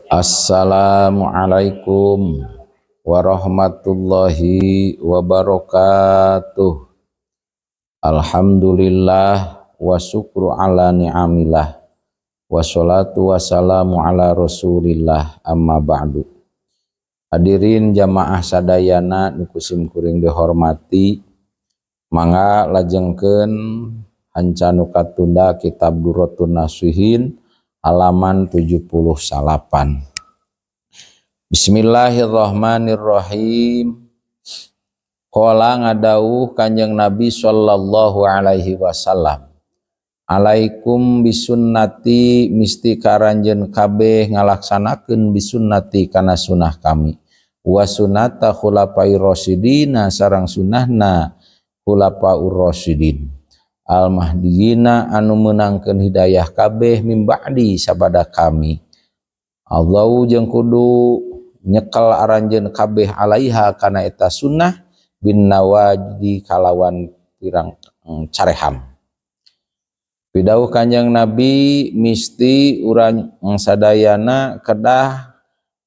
Assalamualaikum warahmatullahi wabarakatuh. Alhamdulillah wa syukru ala ni'amillah wa salatu wassalamu ala rasulillah amma ba'du. Hadirin jamaah sadayana nu kusim kuring dihormati, mangga lajengkeun hancanu katunda kitab Durratun Nasihin halaman 78. Bismillahirrahmanirrahim. Qala ngadawuh Kanjeng Nabi sallallahu alaihi wasallam, alaikum bisunnati, misti karanjeun kabeh ngalaksanakeun bisunnati kana sunah kami, wa sunnata khulafai rasyidina sareng sunnahna khulafaur rasyidin al mahdiyina anu meunangkeun hidayah kabeh min ba'di sabada kami. Allahu jeung kudu nyekel aranjeun kabeh alaiha kana eta sunnah bin nawajdi kalawan pirang careham. Pidawuh Kanjeng Nabi, misti urang sadayana kedah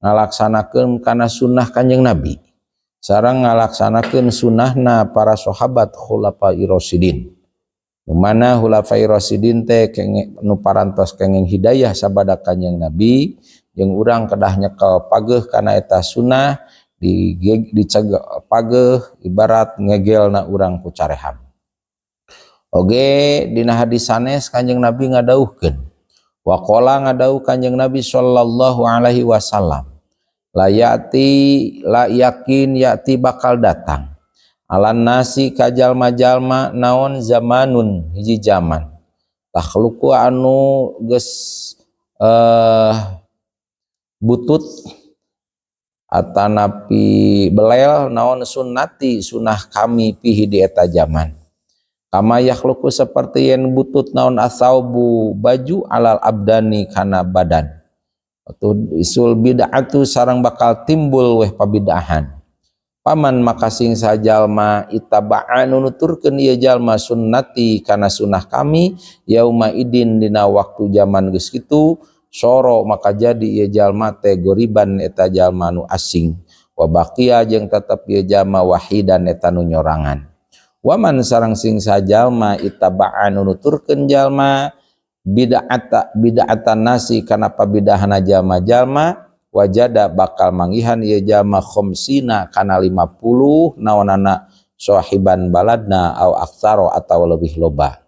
ngalaksanakeun kana sunnah Kanjeng Nabi sareng ngalaksanakeun sunnahna para sahabat khulafair rasyidin. Nu mana khulafair rasyidin teh nu parantos kenging hidayah sabada Kanjeng Nabi, jeung urang kedah nyekel pageuh kana eta sunnah dicegah pageuh ibarat ngegelna urang ku careham. Oge dina hadis sanes Kanjeng Nabi ngadauhkeun, wa qala ngadauh Kanjeng Nabi sallallahu alaihi wasallam, la yakin yati bakal datang alan nasi ka jalma-jalma naon zamanun hiji zaman takhluqu anu geus butut atanapi belel naon sunnati sunah kami pihi di eta zaman, kama yakhluqu seperti yen butut naon asaubu baju alal abdani kana badan, atau isul bid'atu sareng bakal timbul weh pabidahan. Paman maka sing sajalma ittaba'a nuturkeun ieu jalma sunnati kana sunah kami yauma idin dina waktu zaman geus kitu, soro maka jadi ieu jalma teh goriban eta jalma nu asing, wa baqiya jeung tetep ieu jalma wahidan eta nu nyorangan. Waman sareng sing sajalma ittaba'a nuturkeun jalma bid'atan nasi kana pabidahana jalma-jalma, wajada bakal manggihan ieu jalma khamsina kana 50 naonana sahiban baladna au aktsaro atau lebih loba.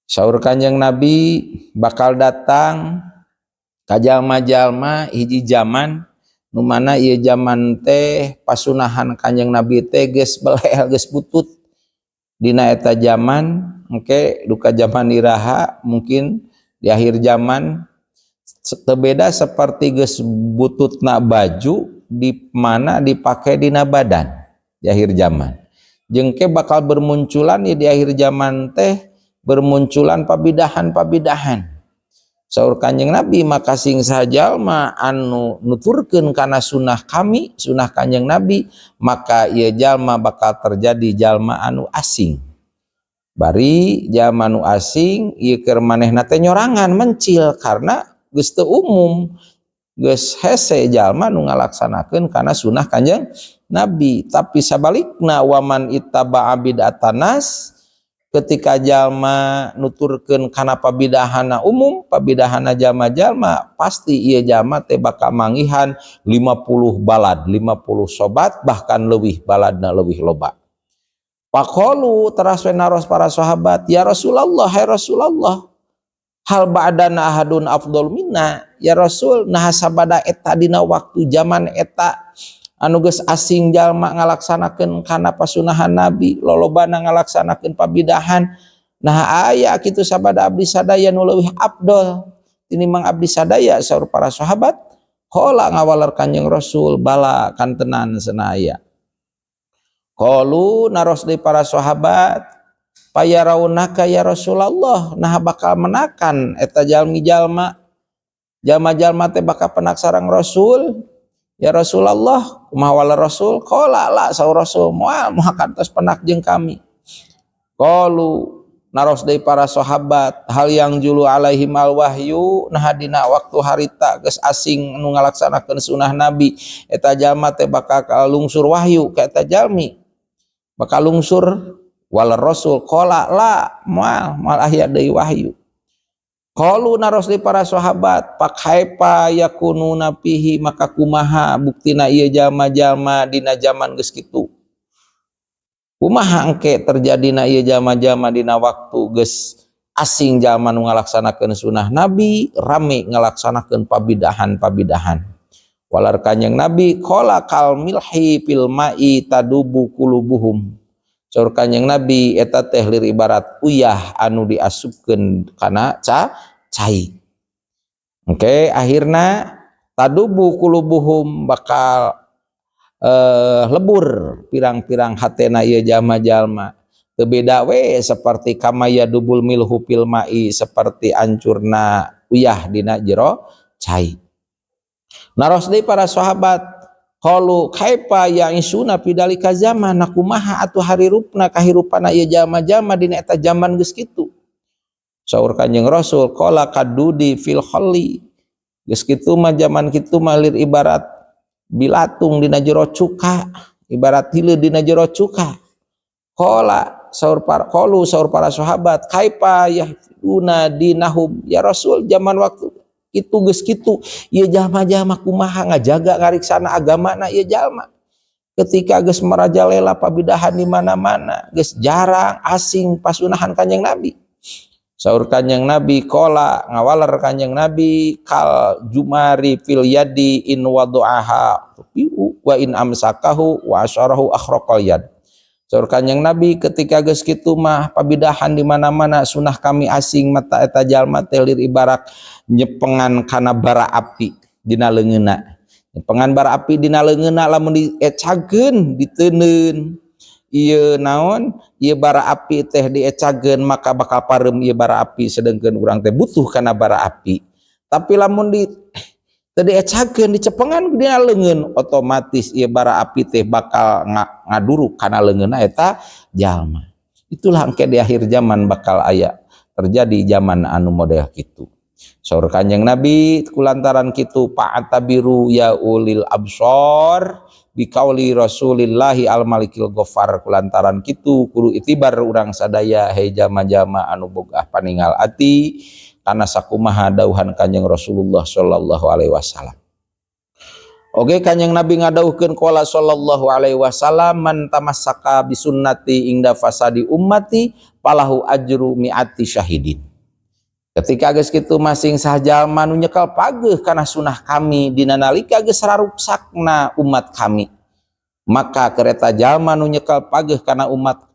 Saur Kanjeng Nabi, bakal datang ka jalma-jalma hiji zaman nu mana ieu zaman teh pasunahan Kanjeng Nabi teh geus belel geus butut dina eta zaman engke duka zaman iraha mungkin di akhir zaman tebeda seperti geus bututna baju di mana dipake dina badan di akhir zaman. Jengke bakal bermunculan di akhir zaman teh bermunculan pabidahan-pabidahan. Saur Kanjeng Nabi, maka sing sajalma anu nuturkeun kana sunah kami, sunah Kanjeng Nabi, maka ieu jalma bakal terjadi jalma anu asing. Bari jalma anu asing ieu keur manehna teh nyorangan mencil karena geus teu umum, geus hese jalma nu ngalaksanakeun kana sunah Kanjeng Nabi. Tapi sabalikna waman ittaba'a bid'atanas, ketika jalma nuturkeun kana pabidahana umum, pabidahana jalma-jalma, pasti ieu jalma teh bakal manggihan 50 balad, 50 sobat, bahkan leuwih baladna leuwih loba. Faqalu teras we naros para sahabat, ya Rasulullah, hai Rasulullah, hal ba'dana ahadun afdal minna, ya Rasul, nah sabada eta dina waktu zaman eta anu geus asing jalma ngalaksanakeun kana pasunahan Nabi, lolobana ngalaksanakeun pabidahan, nah aya kitu sabada abdi sadaya nu leuwih afdal tinimbang abdi sadaya. Saur para sahabat, qala ngawalar Kanjeng Rasul, bala kantenan cenah aya. Qalu naros deui para sahabat, payaraunaka ya Rasulullah, nah bakal menakan eta jalmi-jalma, jalma-jalma teh bakal penak sareng Rasul, ya Rasulullah, kumaha wala Rasul? Qala la, saur Rasul, moal kantos penak jeung kami. Qalu naros dari para sahabat hal yang julu alaihim al wahyu nah dina waktu harita geus asing nu ngalaksanakeun sunah nabi eta jalma teh bakal lungsur wahyu ka eta jalmi bakal lungsur wal rasul qala la mal aya deui wahyu qalu naros dari para sahabat pakaipa yakununa fihi maka kumaha buktina ieu jalma-jalma dina zaman geus kitu kumaha engke terjadina ieu jalma-jalma dina waktu geus asing jalma nu ngalaksanakeun sunah nabi rame ngalaksanakeun pabidahan walar kanjeng nabi qala kal milhi fil mai tadubu qulubuhum saur kanjeng nabi eta teh lir ibarat uyah anu diasupkeun kana cai engke akhirna tadubu qulubuhum bakal lebur pirang-pirang hatena ieu jalma-jalma teu beda we seperti kamaya dubul milhu fil mai seperti ancurna uyah dina jero cai naros deui para sahabat qalu kaifa ya'isuna fi dalika zaman kumaha atuh harirupna kahirupana ieu jalma-jalma dina eta zaman geus kitu saur kanjeng rasul qala kadudi fil khalli geus kitu mah zaman kitu mah lir ibarat bilatung dina jero cuka ibarat hileud dina jero cuka qala saur para sahabat kaifa yahduna dinahum ya rasul zaman waktu itu geus kitu ieu jalma-jalma kumaha ngajaga ngariksana agamana ieu jalma ketika geus merajalela pabidahan di mana-mana geus jarang asing pasunahan kanjeng nabi saur kanjeng nabi qala ngawaler kanjeng nabi kal jumari fil yadi in wadu'aha wa in amsakahu wa asyarahu akhraqal yad saur kanjeng nabi ketika geus kitu mah pabidahan di mana-mana sunah kami asing mata eta jalma teh lir ibarat nyepengan kana bara api dina leungeunna nyepengan bara api dina leungeunna lamun diecageun diteuneun ieu naon ieu bara api teh diecageun maka bakal parem ieu bara api sedengkeun urang teh butuh kana bara api tapi lamun teu diecageun dicepengan dina leungeun otomatis ieu bara api teh bakal ngaduruk kana leungeunna eta jalma itulah engke di akhir zaman bakal aya terjadi zaman anu model kitu saur kanjeng nabi kulantaran kitu fa'tabiru ya ulil absor bikauli rasulillahi al malikil ghaffar kulantaran kitu kudu itibar urang sadaya he jama-jama anu bogah paningal ati kana sakumaha dauhan kanjeng Rasulullah sallallahu alaihi wasallam oge kanjeng nabi ngadauhkeun qala sallallahu alaihi wasallam man tamassaka bisunnati ingda fasadi ummati falahu ajru mi'ati syahidin ketika geus kitu masing sajalma nu nyekel pageuh kana sunah kami dina nalika geus raruksakna umat kami maka kereta jalma nu nyekel pageuh kana umat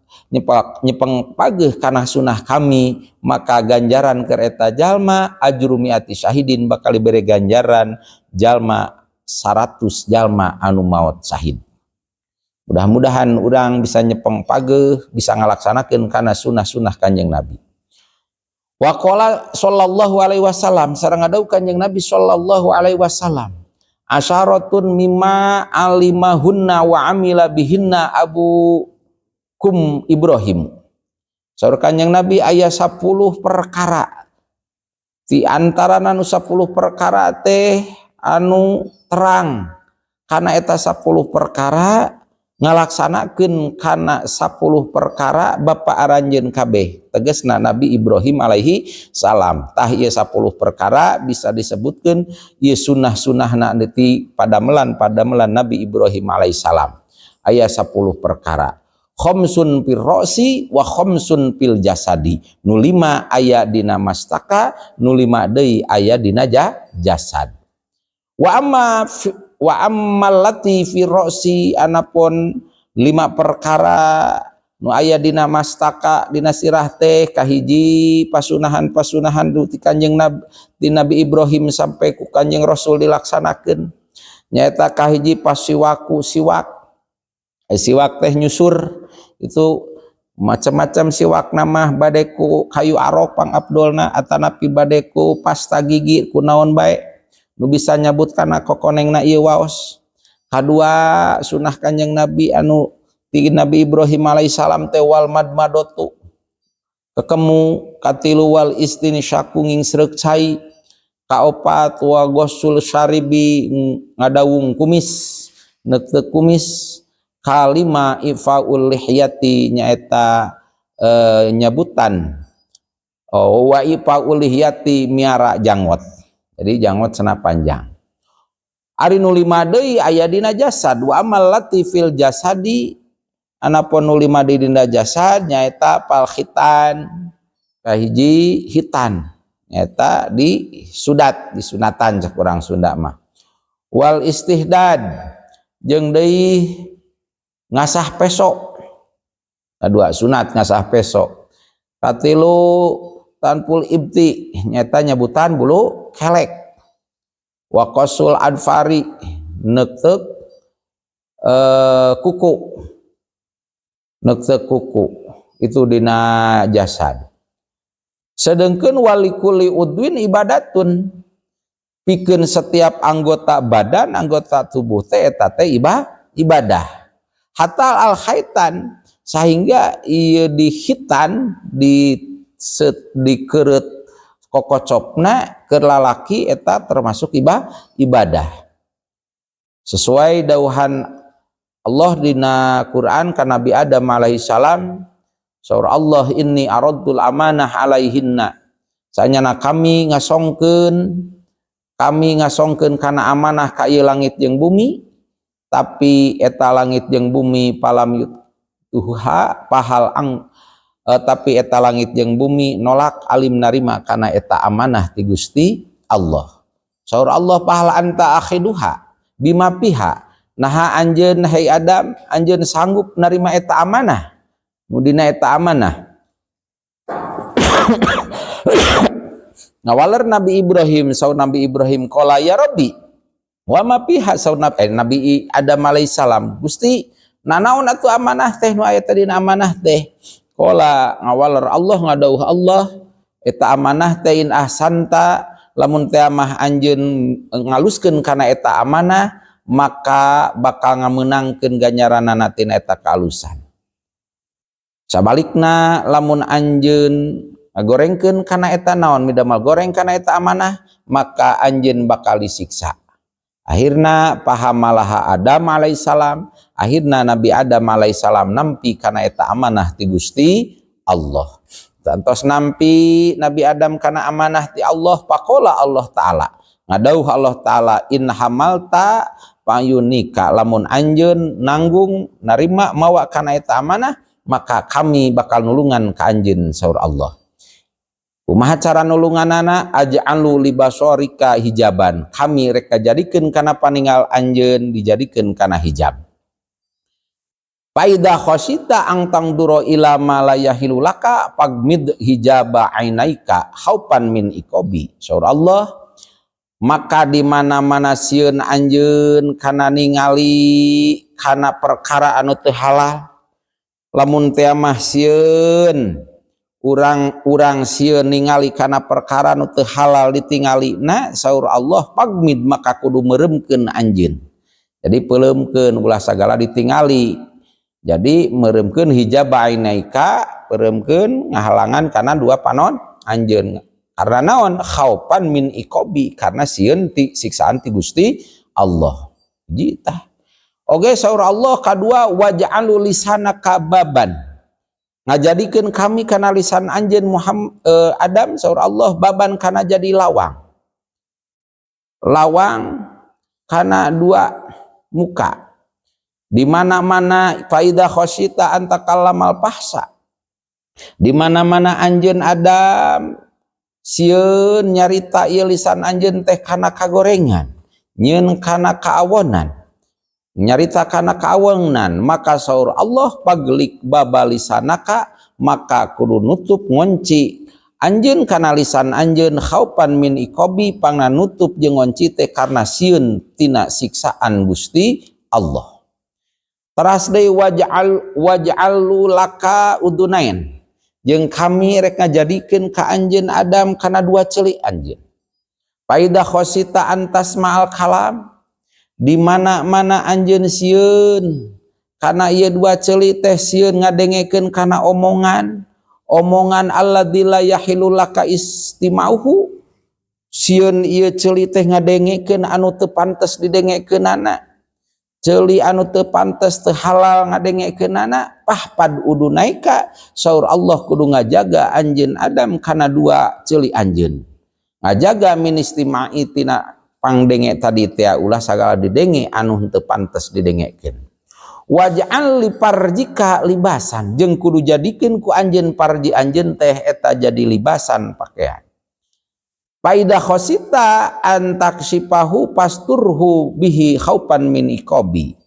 nyepeng pageuh kana sunah kami maka ganjaran kereta jalma ajru miati syahidin bakal diberi ganjaran jalma 100 jalma anu maot syahid mudah-mudahan urang bisa nyepeng pageuh bisa ngalaksanakeun kana sunah-sunah kanjeng nabi wa qala sallallahu alaihi wasallam sareng ngadauh kanjeng nabi sallallahu alaihi wasallam asyaratun mimma alimahunna wa amila bihinna abu kum Ibrahim saur kanjeng nabi aya 10 perkara di antarana nu 10 perkara teh anu terang kana eta 10 perkara ngalaksanakeun kana 10 perkara bapa aranjeun kabeh tegasna Nabi Ibrahim alaihi salam tah ieu 10 perkara bisa disebutkeun ieu sunnah-sunnahna ti padamelan Nabi Ibrahim alaihi salam aya 10 perkara khamsun fil ra'si wa khamsun fil jasadi nu 5 aya dina mastaka nu 5 deui aya dina jasad wa ammallati fi ra'si anapun 5 perkara nu aya dina mastaka dina sirah teh kahiji pasunahan ti kanjeng Nabi Ibrahim sampai ku kanjeng Rasul dilaksanakeun nyaeta kahiji siwak teh nyusur itu macam-macam siwak nama badeku kayu arok pang abdolna atanapi badeku pasta gigi ku naon bae nu bisa nyabut kana kokonengna ieu waos kadua sunah kanjeng Nabi anu ti Nabi Ibrahim alaihissalam teh wal madmadatu kekemu katilu wal istinsyaku nging sreuk cai kaopat wa gosul syaribi ngadawung kumis neuk kumis kalima ifaul lihyati nyaeta nyebutan wa ifaul lihyati miara janggot. Jadi janggot cenah panjang. Ari nu lima deui aya dina jasad wa amal latifil jasadi anapun nu lima deui dina jasad nyaeta pal khitan kahiji hitan nyaeta di sudat di sunatan cek urang Sunda mah wal istihdad jeung deui ngasah peso kadua sunat ngasah peso katilu tanpul ibti nyaeta nyebutan bulu kelek wa qasul adfari neuteuk kuku neuteuk kuku itu dina jasad. Sedengkeun walikuli udwin ibadatun pikeun setiap anggota badan anggota tubuh teh eta teh ibadah hatal al khaitan sehingga ieu dihitan dikereut kokocopna keur lalaki eta termasuk ibadah sesuai dauhan Allah dina Quran ka Nabi Adam alaihi salam saur Allah inni aradul amanah alaihinna sanyana kami ngasongkeun kana amanah ka ieu langit jeung bumi tapi eta langit jeung bumi palam yutuha tapi eta langit jeung bumi nolak alim narima kana eta amanah ti Gusti Allah. Saur Allah pahala anta akhiduha bima piha naha anjeun hai Adam anjeun sanggup narima eta amanah nu dina eta amanah. Ngawaler Nabi Ibrahim saur Nabi Ibrahim qala ya Rabbi wa ma piha saur Nabi Adam alaihissalam Gusti nanaon atuh amanah teh nu aya dina amanah teh. Qala ngawaler Allah ngadauh Allah eta amanah teh in ahsanta lamun teh mah anjeun ngaluskeun kana eta amanah maka bakal ngameunangkeun ganjaranana tina eta kaalusan. Sabalikna lamun anjeun ngagorengkeun kana eta naon midamal goreng kana eta amanah maka anjeun bakal disiksa. Akhirna pahamalah Adam alaihissalam akhirna Nabi Adam alaihissalam nampi kana eta amanah ti Gusti Allah. Tantos nampi Nabi Adam kana amanah ti Allah pakola Allah Ta'ala ngadauh Allah Ta'ala in hamalta payunika lamun anjeun nanggung narima mawa kana eta amanah maka kami bakal nulungan ka anjeun saur Allah. Kumaha cara nulunganana aj'alu libasorika hijaban kami rek jadikeun kana paningal anjeun dijadikeun kana hijab. Faida khosita ang tangduro ila ma la yahilu laka pagmid hijaba ainaika khaupan min ikobi saur Allah maka di mana-mana sieun anjeun kana ningali kana perkara anu teu halal lamun teh mah sieun urang sieun ningali kana perkara nu teu halal ditinggalina saur Allah pagmid maka kudu meuremkeun anjeun. Jadi peuleumkeun ulah sagala ditingali. Jadi meuremkeun hijab ainaika peureumkeun ngahalangan kana dua panon anjeun. Karena naon khaupan min ikobi karena sieun ti siksaan ti Gusti Allah. Hiji tah. Oge saur Allah kadua waj'alu lisanaka baban. Ngajadikeun kami kana lisan anjeun Muhammad Adam saur Allah baban kana jadi lawang kana dua muka di mana-mana faida khosyita antakallamal fahsa di mana-mana anjeun Adam sieun nyarita ieu lisan anjeun teh kana kagorengan nyeun kana kaawonan nyarita kana kaawenan maka saur Allah paglik babalisanaka maka kudu nutup ngunci anjeun kana lisan anjeun khaupan min ikobi pangna nutup jeung ngunci teh karena sieun tina siksaan Gusti Allah. Teras deui waj'alu laka udunain jeung kami rek ngajadikeun ka anjeun Adam kana dua ceuli anjeun. Faida khosita antas ma'al kalam di mana-mana anjeun sieun kana ieu dua ceuli teh sieun ngadengekeun kana omongan omongan alladzi la yahilu laka istima'uhu sieun ieu ceuli teh ngadengekeun anu teu pantes didengekeunana, ceuli anu teu pantes teu halal ngadengekeunana, pahpad udunaika saur Allah kudu ngajaga anjeun Adam kana dua ceuli anjeun, ngajaga min istima'i tina pangdenge tadi teh ulah sagala didenge anu teu pantes didengekeun. Waj'al li parjika libasan, jeung kudu jadikeun ku anjeun parji anjeun teh eta jadi libasan pakaian. Faida khosita antaksipahu pasturhu bihi khaupan min iqabi.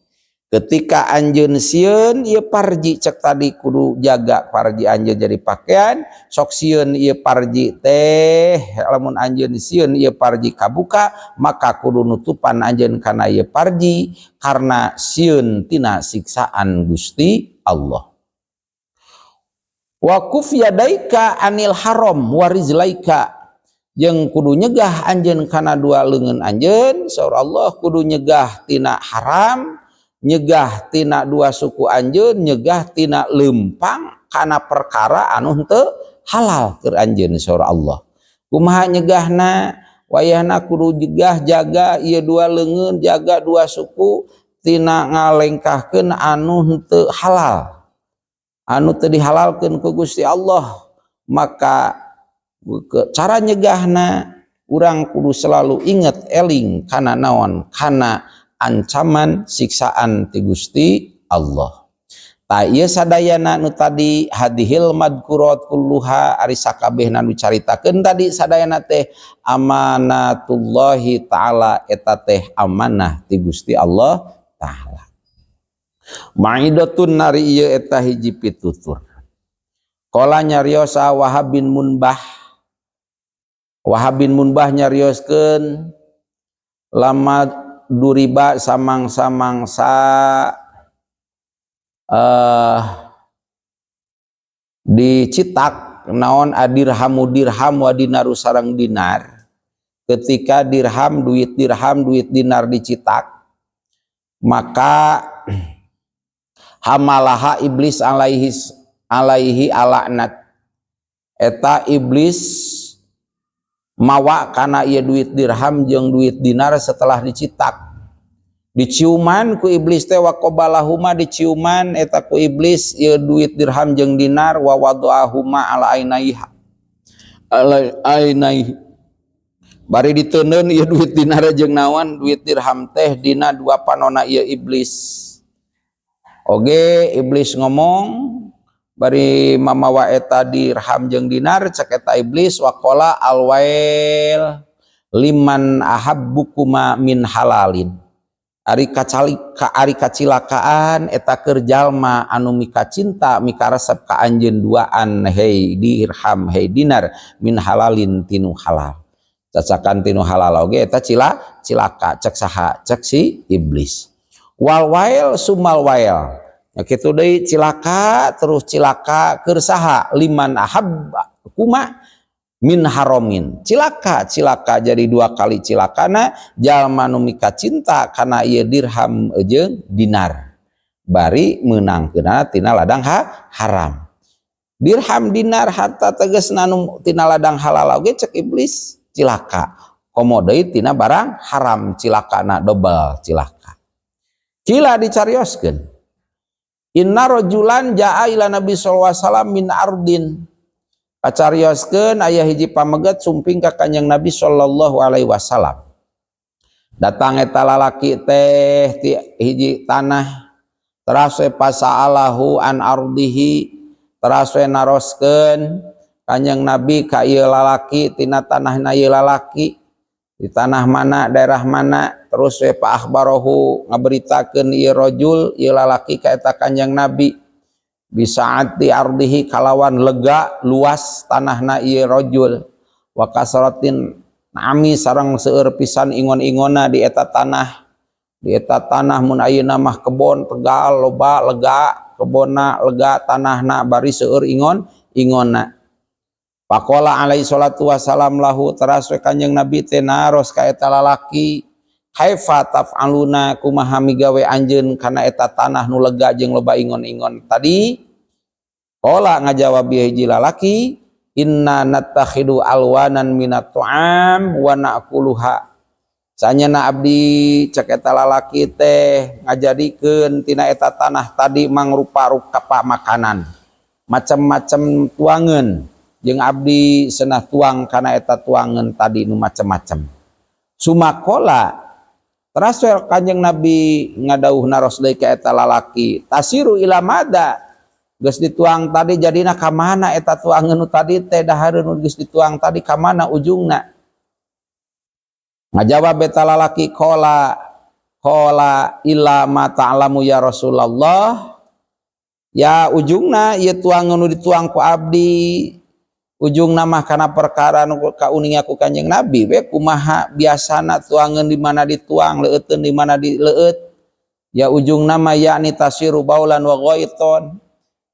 Ketika anjeun sieun ieu parji cek tadi kudu jaga parji anjeun jadi pakaian, sok sieun ieu parji teh lamun anjeun sieun ieu parji kabuka maka kudu nutupan anjeun kana ieu parji karena sieun tina siksaan Gusti Allah. Wa kuf yadaika anil haram wa rizlaika, jeung kudu nyegah anjeun kana dua leungeun anjeun saur Allah kudu nyegah tina haram, nyegah tina dua suku anjeun, nyegah tina lempang kana perkara anu henteu halal keur anjeun saur Allah. Kumaha nyegahna? Wayahna kudu nyegah jaga ieu dua leungeun, jaga dua suku tina ngalengkahkeun anu henteu halal, anu teu dihalalkeun ku Gusti Allah. Maka cara nyegahna urang kudu selalu inget eling kana naon, kana ancaman siksaan ti Gusti Allah. Ta ieu sadayana nu tadi hadhil madkurat kulluha ari sakabehna nu caritakeun tadi sadayana teh amanatullahi taala, eta teh amanah ti Gusti Allah taala. Maidatun nari ieu eta hiji pitutur. Qala nyariosa Wahab bin Munbah, Wahab bin Munbah nyarioskeun lama duriba samang-samangsa dicitak naon adirhamu dirham wa dinaru sareng dinar. Ketika dirham duit dinar dicitak, maka hamalaha iblis alaihi alaknat, eta iblis mawa kana ieu duit dirham jeung duit dinar setelah dicitak, diciuman ku iblis teh wa qabalahuma, diciuman eta ku iblis ieu duit dirham jeung dinar, wa wada'ahuma ala ainaihi bari diteuneun ieu duit dinar jeung naon duit dirham teh dina dua panonna ieu iblis. Oge iblis ngomong bari mamawa eta dirham jeung dinar, cek eta iblis waqala alwail liman ahabbukuma min halalin, ari kacilakaan eta keur jalma anu mika cinta mika resep ka anjeun duaan hei dirham hei dinar min halalin tinu halal, cacakan tinu halal oge eta cilaka, cek saha, cek si iblis. Wal wail sumal wail, ya kitu deui cilaka terus cilaka keur saha, liman ahab kuma min haramin, cilaka jadi dua kali cilakana jalma nu mika cinta kana ieu dirham jeung dinar bari meunangkeunna tina ladang haram. Dirham dinar harta tegasna nu tina ladang halal oge cek iblis cilaka, komo deui tina barang haram cilakana dobel cilaka. Cila dicarioskeun, inna rajulan jaa ila Nabi sallallahu alaihi wasallam min ardin, pacarioskeun aya hiji pamegat sumping ka Kanjeng Nabi sallallahu alaihi wasallam. Datang eta lalaki teh ti hiji tanah, teras we pasaalahu an ardihi, teras we naroskeun Kanjeng Nabi ka ieu lalaki tina tanahna ieu lalaki, di tanah mana, daerah mana, terus we pa akhbarahu ngaberitakeun ieu rajul ieu lalaki ka eta Kanjeng Nabi bisaati ardihi kalawan lega luas tanahna ieu rajul, wa kasratin nami sareng seueur pisan ingon-ingonna di eta tanah mun ayeuna mah kebon tegal loba lega kebonna lega tanahna bari seueur ingonna. Pakola alaihi salatu wassalam lahu, teras we Kanjeng Nabi teh naros ka eta lalaki, kaifa taf'aluna kumaha migawe anjeun kana eta tanah nu lega jeung loba ingon-ingon tadi. Qala ngajawab hiji lalaki, inna nattakhidu alwanan minat tu'am wa na'kuluha. Sanyana abdi cek eta lalaki teh ngajadikeun tina eta tanah tadi mangrupa rupa makanan. Macam-macam tuangan jeung abdi senah tuang kana eta tuangan tadi nu macam-macam. Sumakola teras Kanjeng Nabi ngadauhna Rasul ka eta lalaki, tasiru ila mada. Geus dituang tadi jadina ka mana eta tuangan nu tadi teh dahareun geus dituang tadi ka mana ujungna? Ngajawab eta lalaki qala ila ma ta'lamu ya Rasulullah. Ya ujungna ieu tuangan nu dituang ku abdi ujungna mah kana perkara nu kauninga ku Kanjeng Nabi we kumaha biasana tuangan di mana dituang leueteun di mana dileueut. Ya ujungna mah yakni tasiru baulan wa ghaiton.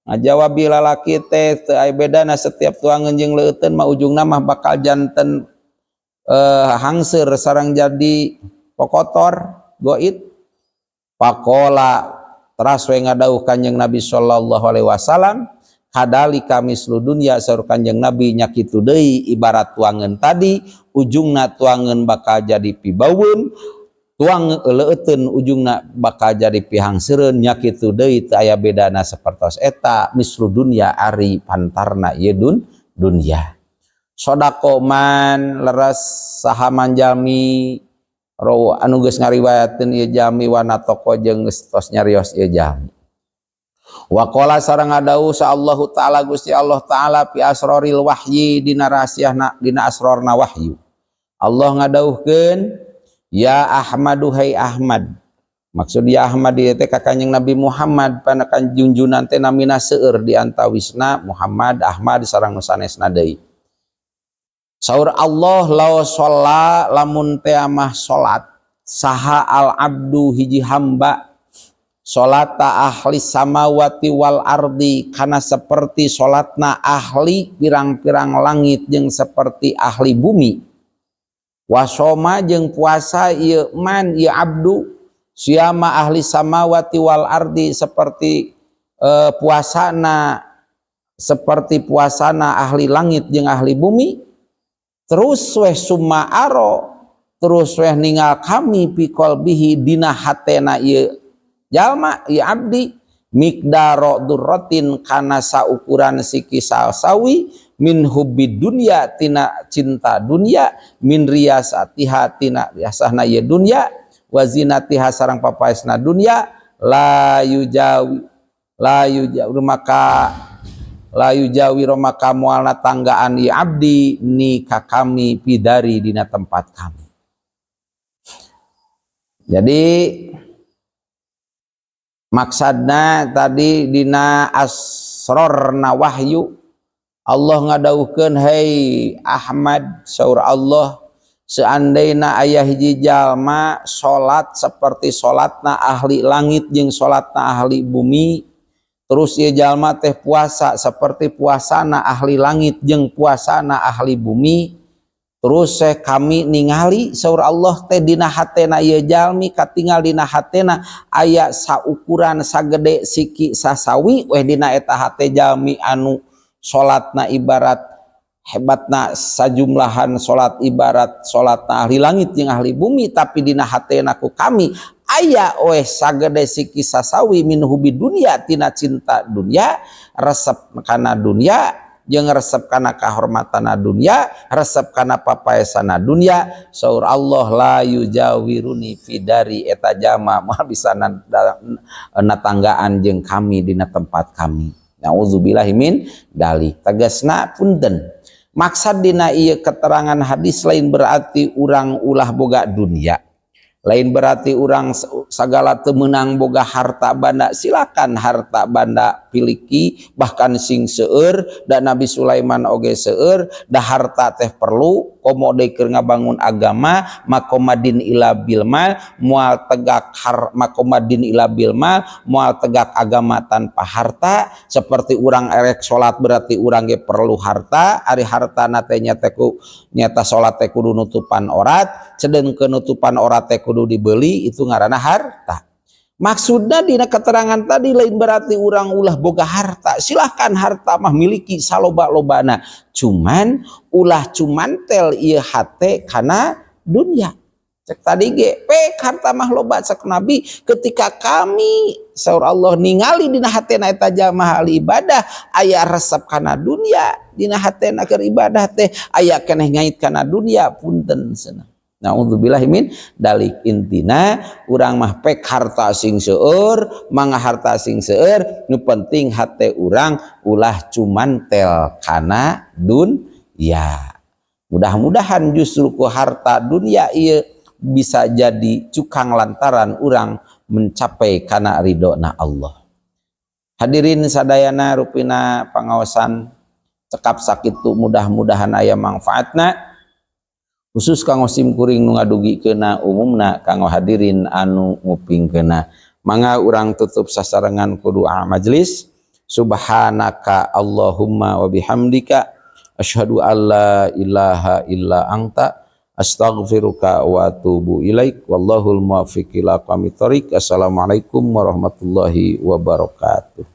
Ngajawab lalaki teh teu aya bedana setiap tuangan jeung leueuteun mah ujungna mah bakal janten hangseur sareng jadi kokotor goit. Pakola teras we ngadauh Kanjeng Nabi sallallahu alaihi wasallam, kadalika mislu dunya saur Kanjeng Nabi nya kitu deui ibarat tuangan tadi ujungna tuangan bakal jadi pibaweun, tuang leueuteun ujungna bakal jadi pihangseureun nya kitu deui teu aya bedana sapertos eta mislu dunya ari pantarna ieu dunya. Sodako man leres sahaman jami anu geus ngariwayateun ieu jami wana toko jeung geus tos nyarios ieu jami. Wa qala sareng ngadauh sa Allahu taala Gusti Allah taala fi asraril wahyi dina rahasiana dina asrarna wahyu. Allah ngadauhkeun ya Ahmadu hai Ahmad. Maksud ya Ahmad ieu teh ka Kanjeng Nabi Muhammad panakan junjunan teh namina seueur di antawisna Muhammad Ahmad sareng nu sanesna deui. Saur Allah law sholla lamun teh mah salat saha al abdu hiji hamba salata ahli samawati wal ardi kana seperti salatna ahli pirang-pirang langit jeung seperti ahli bumi. Wasoma jeung puasa ieu man ieu abdu siama ahli samawati wal ardi seperti puasana seperti puasana ahli langit jeung ahli bumi. Terus weh summa aro terus weh ningal kami fi qalbihi dina hatena ieu jalma ieu abdi miqdaro durratin kana saukuran sikisal sawi min hubbid dunya tina cinta dunya min riyasatiha tina riasahna ieu dunya wa zinatiha sareng papaesna dunya la yujawi maka moalna tanggaan ieu abdi ni ka kami pidari dina tempat kami. Jadi maksadna tadi dina asrarna wahyu Allah ngadauhkeun hei Ahmad saur Allah seandaina aya hiji jalma salat seperti salatna ahli langit jeung salatna ahli bumi terus ieu jalma teh puasa seperti puasana ahli langit jeung puasana ahli bumi terus kami ningali saur Allah teh dina hatena ieu jalmi katingal dina hatena aya saukuran sagede siki sasawi weh dina eta hate jalmi anu salatna ibarat hebatna sajumlahan salat ibarat salatna ahli langit jeung ahli bumi tapi dina hatena ku kami aya weh sagede siki sasawi min hubi dunya tina cinta dunya resep kana dunya jeung resep kana kahormatana dunya resep kana papaesana dunya saur Allah la yujawiruni fidari eta jama moal bisa natanggaan jeung kami dina tempat kami. Nauzubillahi min dalik. Tegasna punten maksad dina ieu keterangan hadis lain berarti urang ulah boga dunya. Lain berarti urang sagala teu meunang boga harta banda silakan harta banda piliki bahkan sing seueur da Nabi Sulaiman oge seueur da harta teh perlu komo deui keur ngabangun agama makomadin ila bilmal moal tegak makomadin ila bilmal moal tegak agama tanpa harta seperti urang erek salat berarti urang ge perlu harta ari hartana teh nyata salat teh kudu nutupan aurat cedeung kenutupan aurat teh kudu dibeli itu ngaranna harta. Maksudnya dina keterangan tadi lain berarti urang ulah boga harta. Silahkan harta mah miliki saloba-lobana. Cuman ulah cumantel ieu hate kana dunia. Cek tadi ge pek harta mah loba cek Nabi ketika kami saur Allah ningali dina hatena eta jamaah ahli ibadah aya resep kana dunia dina hatena keur ibadah teh aya keneh ngait kana dunia punten cenah. Nauzubillahi min dalik intina urang mah pek harta sing seueur mangga harta sing seueur nu penting hate urang ulah cumantel kana dunya. Mudah-mudahan justru ku harta dunia ieu bisa jadi cukang lantaran urang mencapai kana ridona Allah. Hadirin sadayana rupina pangaosan cekap sakitu mudah-mudahan aya manfaatna. Khusus kanggo simkuring nu ngadugikeunna umumna kanggo hadirin anu ngupingkeunna. Mangga urang tutup sasarengan ku doa majelis. Subhanaka Allahumma wa bihamdika asyhadu alla ilaha illa anta astaghfiruka wa atubu ilaik. Wallahul muwaffiq ila aqwamit thoriq. Assalamualaikum warahmatullahi wabarakatuh.